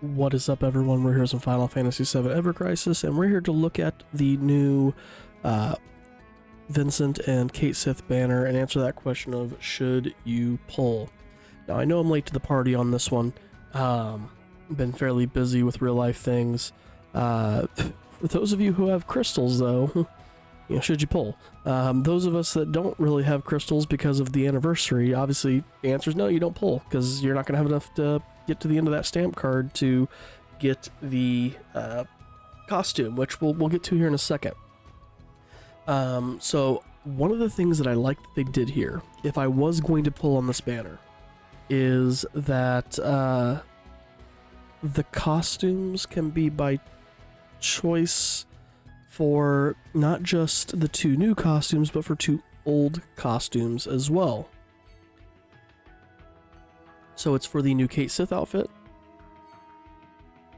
What is up, everyone? We're here some Final Fantasy VII Ever Crisis, and we're here to look at the new Vincent and Cait Sith banner and answer that question of should you pull. Now, I know I'm late to the party on this one. Been fairly busy with real life things. For those of you who have crystals, though, you know, should you pull? Those of us that don't really have crystals because of the anniversary, obviously the answer is no, you don't pull, because you're not going to have enough to get to the end of that stamp card to get the costume, which we'll get to here in a second. So one of the things that I like that they did here, if I was going to pull on this banner, is that the costumes can be by choice for not just the two new costumes, but for two old costumes as well. So it's for the new Cait Sith outfit,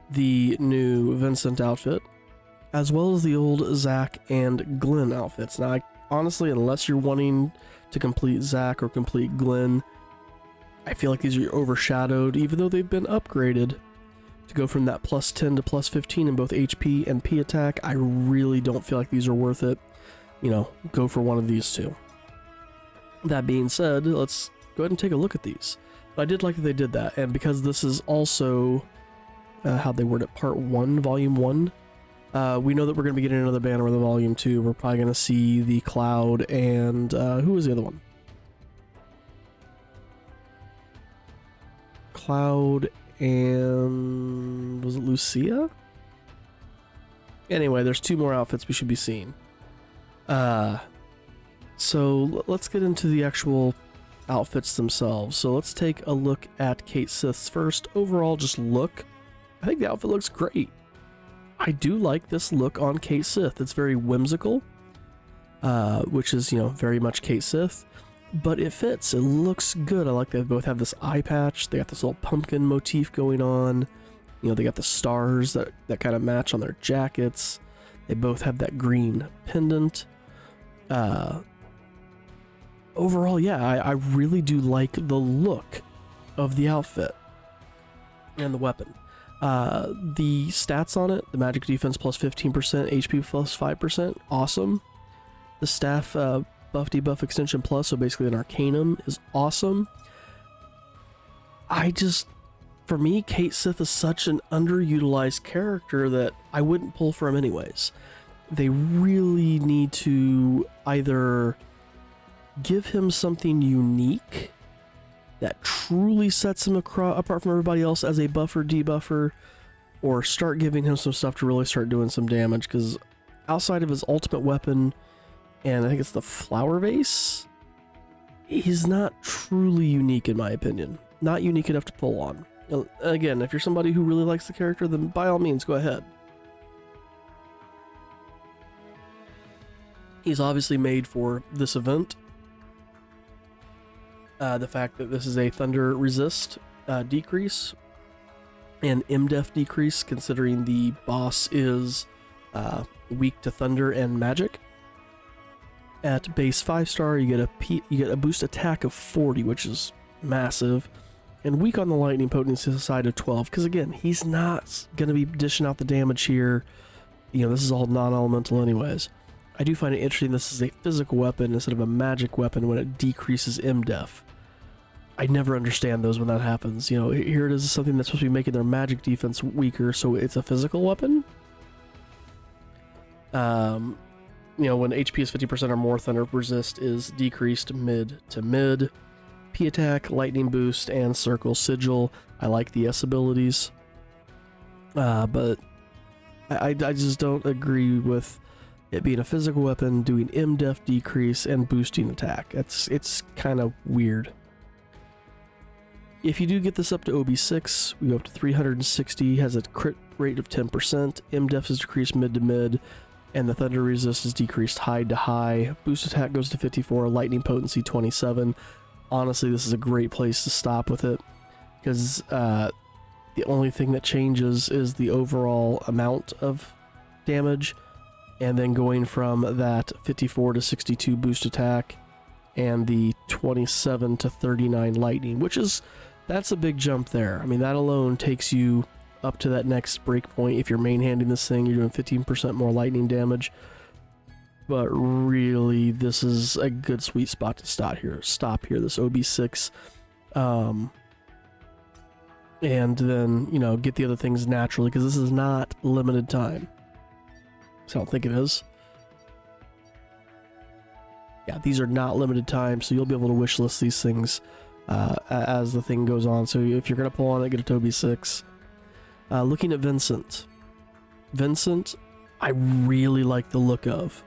the new Vincent outfit, as well as the old Zack and Glenn outfits. Now, honestly, unless you're wanting to complete Zack or complete Glenn, I feel like these are overshadowed, even though they've been upgraded to go from that plus 10 to plus 15 in both HP and P attack. I really don't feel like these are worth it. You know, go for one of these two. That being said, let's go ahead and take a look at these. But I did like that they did that, and because this is also how they word it, part 1, volume 1, we know that we're going to be getting another banner with a volume 2. We're probably going to see the Cloud and who was the other one? Cloud and was it Lucia? Anyway, there's two more outfits we should be seeing. So let's get into the actual outfits themselves. So let's take a look at Cait Sith's first. Overall, just look. I think the outfit looks great. I do like this look on Cait Sith. It's very whimsical, which is, you know, very much Cait Sith, but it fits. It looks good. I like that they both have this eye patch. They got this little pumpkin motif going on. You know, they got the stars that kind of match on their jackets. They both have that green pendant. Overall, yeah, I really do like the look of the outfit and the weapon. The stats on it, the magic defense plus 15%, HP plus 5%, awesome. The staff buff debuff extension plus, so basically an arcanum, is awesome. For me, Cait Sith is such an underutilized character that I wouldn't pull for him anyways. They really need to either give him something unique that truly sets him apart from everybody else as a buffer debuffer, or start giving him some stuff to really start doing some damage, because outside of his ultimate weapon, and I think it's the flower vase, he's not truly unique in my opinion. Not unique enough to pull on. Again, if you're somebody who really likes the character, then by all means go ahead. He's obviously made for this event. The fact that this is a thunder resist decrease and MDef decrease, considering the boss is weak to thunder and magic. At base 5-star, you get a boost attack of 40, which is massive, and weak on the lightning potency side of 12. Because again, he's not going to be dishing out the damage here. You know, this is all non-elemental anyways. I do find it interesting this is a physical weapon instead of a magic weapon when it decreases MDef. I never understand those when that happens. You know, here it is, something that's supposed to be making their magic defense weaker, so it's a physical weapon. You know, when HP is 50% or more, thunder resist is decreased mid to mid. P attack, lightning boost, and circle sigil. I like the S abilities. But I just don't agree with it being a physical weapon, doing MDef decrease, and boosting attack. It's kind of weird. If you do get this up to OB6, we go up to 360, has a crit rate of 10%, MDef is decreased mid to mid, and the thunder resist is decreased high to high. Boost attack goes to 54, lightning potency 27. Honestly, this is a great place to stop with it, because the only thing that changes is the overall amount of damage, and then going from that 54 to 62 boost attack, and the 27 to 39 lightning, that's a big jump there. I mean, that alone takes you up to that next break point. If you're main handing this thing, you're doing 15% more lightning damage. But really, this is a good sweet spot to stop here, this OB6. And then, you know, get the other things naturally, because this is not limited time. So I don't think it is. Yeah, these are not limited time, so you'll be able to wishlist these things as the thing goes on. So if you're going to pull on it, get a Toby 6. Looking at Vincent. Vincent, I really like the look of.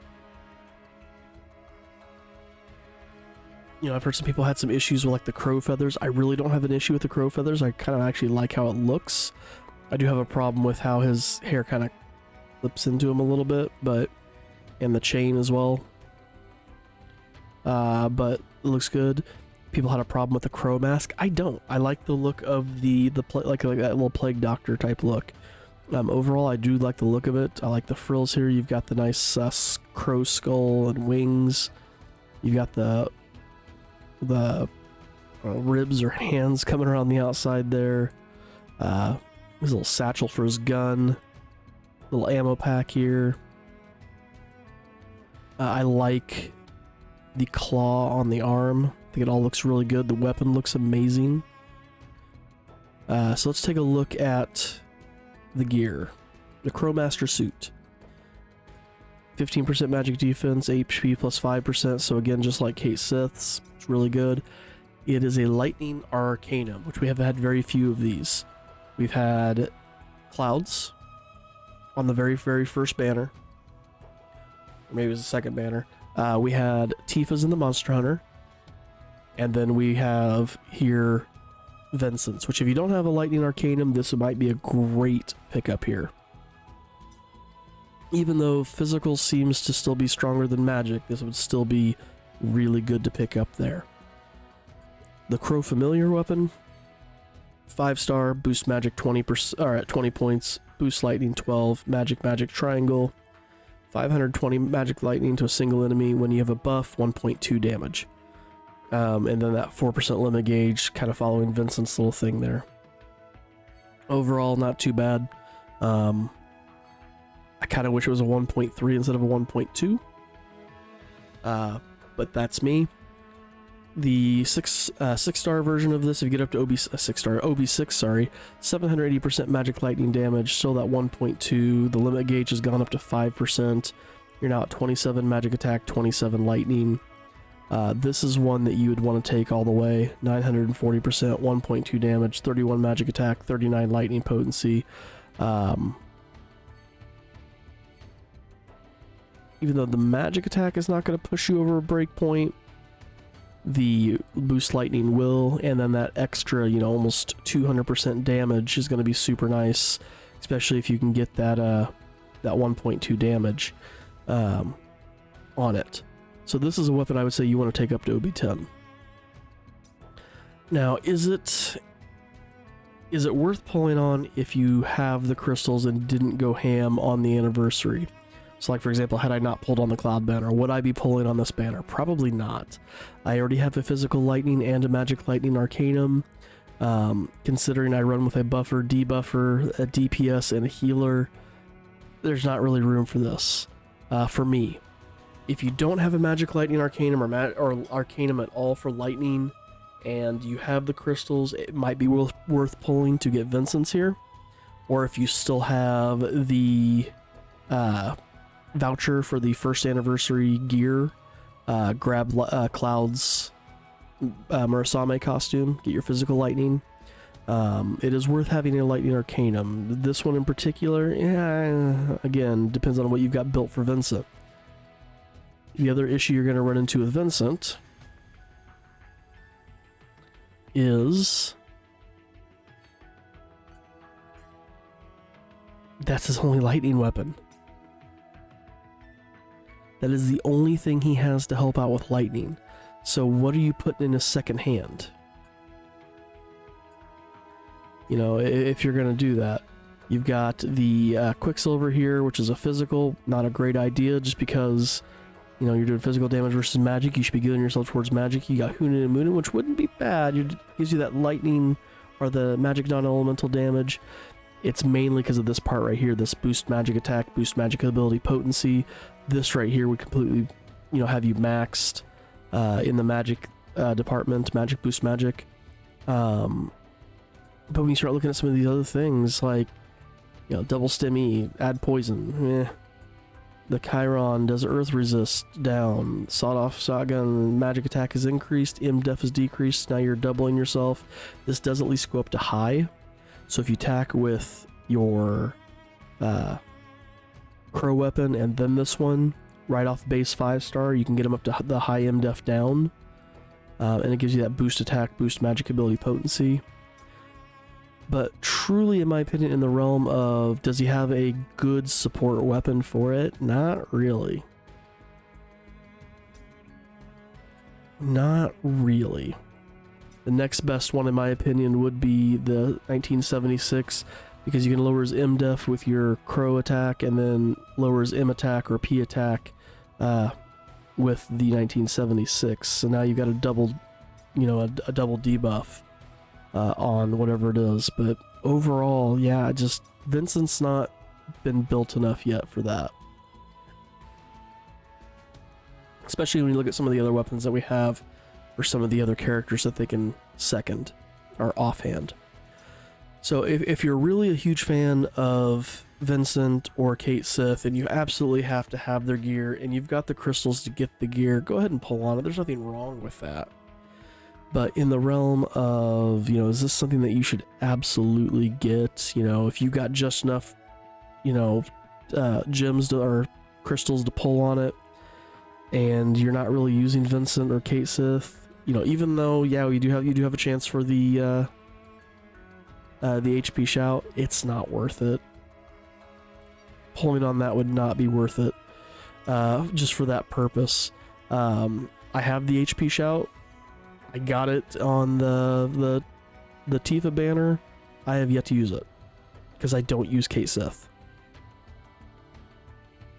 You know, I've heard some people had some issues with like the crow feathers. I really don't have an issue with the crow feathers. I kind of actually like how it looks. I do have a problem with how his hair kind of clips into him a little bit, and the chain as well. But it looks good. People had a problem with the crow mask. I don't. I like the look of like that little plague doctor type look. Overall, I do like the look of it. I like the frills here. You've got the nice crow skull and wings. You've got the ribs or hands coming around the outside there. His little satchel for his gun. Little ammo pack here. I like the claw on the arm. I think it all looks really good. The weapon looks amazing. So let's take a look at the gear. The Crowmaster suit. 15% magic defense, HP plus 5%, so again, just like Cait Sith's, it's really good. It is a Lightning Arcanum, which we have had very few of these. We've had Clouds on the very, very first banner. Or maybe it was the second banner. We had Tifa's in the Monster Hunter. And then we have here Vincent's, which if you don't have a Lightning Arcanum, this might be a great pickup here. Even though physical seems to still be stronger than magic, this would still be really good to pick up there. The Crow Familiar weapon, 5-star, boost magic 20%, or at 20 points, boost lightning 12, magic triangle, 520 magic lightning to a single enemy. When you have a buff, 1.2 damage. And then that 4% limit gauge, kind of following Vincent's little thing there. Overall, not too bad. I kind of wish it was a 1.3 instead of a 1.2. But that's me. The 6-star version of this, if you get up to OB6, sorry, 780% magic lightning damage, still that 1.2. The limit gauge has gone up to 5%. You're now at 27 magic attack, 27 lightning. This is one that you would want to take all the way. 940%, 1.2 damage, 31 magic attack, 39 lightning potency. Even though the magic attack is not going to push you over a breakpoint, the boost lightning will, and then that extra, you know, almost 200% damage is going to be super nice, especially if you can get that that 1.2 damage on it. So this is a weapon I would say you want to take up to OB10. Now, is it worth pulling on if you have the crystals and didn't go ham on the anniversary? So like, for example, had I not pulled on the Cloud banner, would I be pulling on this banner? Probably not. I already have a physical lightning and a magic lightning arcanum. Considering I run with a buffer, debuffer, a DPS, and a healer, there's not really room for this, for me. If you don't have a magic lightning arcanum or arcanum at all for lightning, and you have the crystals, it might be worth pulling to get Vincent's here. Or if you still have the voucher for the first anniversary gear, grab Cloud's Murasame costume, get your physical lightning. It is worth having a lightning arcanum. This one in particular, yeah, again, depends on what you've got built for Vincent. The other issue you're going to run into with Vincent is that's his only lightning weapon. That is the only thing he has to help out with lightning. So what are you putting in his second hand? You know, if you're going to do that. You've got the Quicksilver here, which is a physical. Not a great idea, just because, you know, you're doing physical damage versus magic. You should be gearing yourself towards magic. You got Hunin and Munin, which wouldn't be bad. It gives you that lightning or the magic non-elemental damage. It's mainly because of this part right here, this boost magic attack, boost magic ability potency. This right here would completely, you know, have you maxed in the magic department, magic boost magic. But when you start looking at some of these other things, like, you know, double stem E, add poison, the Chiron does earth resist down, sawed off shotgun magic attack is increased, def is decreased, now you're doubling yourself. This does at least go up to high. So if you attack with your crow weapon and then this one, right off base 5-star, you can get them up to the high def down. And it gives you that boost attack, boost magic ability potency. But truly, in my opinion, in the realm of, does he have a good support weapon for it? Not really. Not really. The next best one, in my opinion, would be the 1976, because you can lower his def with your crow attack, and then lower his attack or P attack with the 1976. So now you've got a double, you know, a double debuff on whatever it is. But overall, yeah, just Vincent's not been built enough yet for that. Especially when you look at some of the other weapons that we have, or some of the other characters that they can second, or offhand. So if you're really a huge fan of Vincent or Cait Sith, and you absolutely have to have their gear, and you've got the crystals to get the gear, go ahead and pull on it. There's nothing wrong with that. But in the realm of, you know, is this something that you should absolutely get? You know, if you got just enough, you know, gems or crystals to pull on it, and you're not really using Vincent or Cait Sith, you know, even though, yeah, you do have a chance for the HP shout, it's not worth it. Pulling on that would not be worth it, just for that purpose. I have the HP shout. I got it on the Tifa banner. I have yet to use it because I don't use Cait Sith.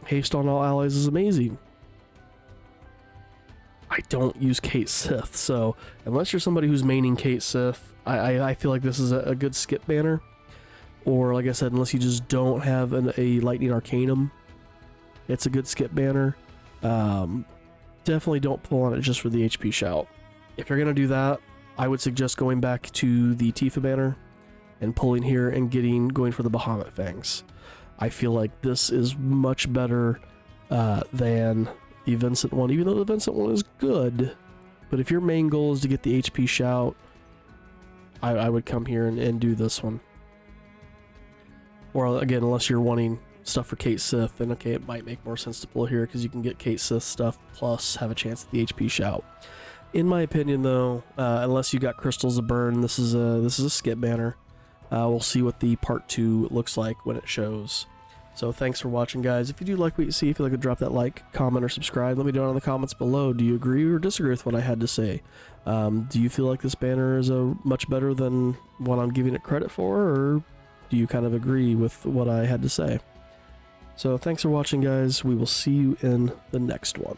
Haste on all allies is amazing. I don't use Cait Sith, so unless you're somebody who's maining Cait Sith, I feel like this is a good skip banner. Or, like I said, unless you just don't have a Lightning Arcanum, it's a good skip banner. Definitely don't pull on it just for the HP shout. If you're going to do that, I would suggest going back to the Tifa banner and pulling here and going for the Bahamut Fangs. I feel like this is much better than the Vincent one, even though the Vincent one is good. But if your main goal is to get the HP shout, I would come here and do this one. Or again, unless you're wanting stuff for Cait Sith, then okay, it might make more sense to pull here because you can get Cait Sith stuff plus have a chance at the HP shout. In my opinion, though, unless you got crystals to burn, this is a skip banner. We'll see what the part 2 looks like when it shows. So thanks for watching, guys. If you do like what you see, feel like to drop that like, comment, or subscribe. Let me know in the comments below. Do you agree or disagree with what I had to say? Do you feel like this banner is much better than what I'm giving it credit for, or do you kind of agree with what I had to say? So thanks for watching, guys. We will see you in the next one.